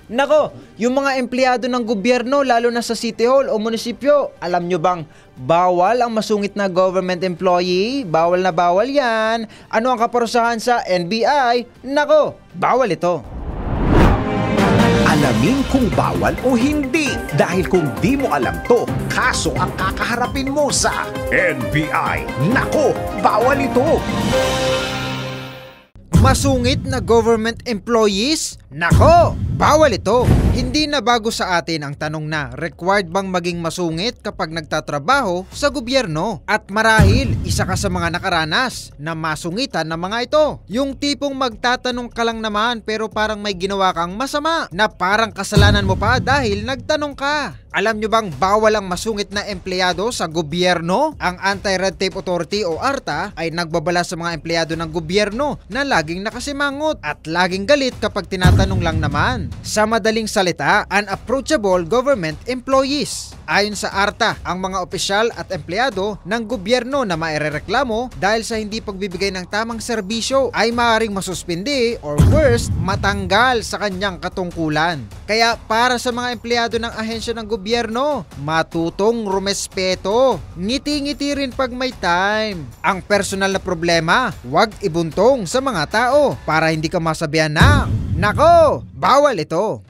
Nako, yung mga empleyado ng gobyerno lalo na sa City Hall o munisipyo, alam nyo bang bawal ang masungit na government employee? Bawal na bawal yan. Ano ang kaparusahan sa NBI? Nako, bawal ito. Alamin kung bawal o hindi. Dahil kung di mo alam to, kaso ang kakaharapin mo sa NBI. Nako, bawal ito. Masungit na government employees? Nako, bawal ito. Hindi na bago sa atin ang tanong na required bang maging masungit kapag nagtatrabaho sa gobyerno? At marahil isa ka sa mga nakaranas na masungitan ng mga ito. Yung tipong magtatanong ka lang naman pero parang may ginawa kang masama na parang kasalanan mo pa dahil nagtanong ka. Alam nyo bang bawal ang masungit na empleyado sa gobyerno? Ang Anti-Red Tape Authority o ARTA ay nagbabala sa mga empleyado ng gobyerno na laging nakasimangot at laging galit kapag tinatanong lang naman. Sa madaling salita, unapproachable government employees. Ayon sa ARTA, ang mga opisyal at empleyado ng gobyerno na mairereklamo dahil sa hindi pagbibigay ng tamang serbisyo ay maaaring masuspindi or worst, matanggal sa kanyang katungkulan. Kaya para sa mga empleyado ng ahensya ng gobyerno, matutong rumespeto. Ngiti-ngiti rin pag may time. Ang personal na problema, huwag ibuntong sa mga tao para hindi ka masabihan na, nako, bawal ito.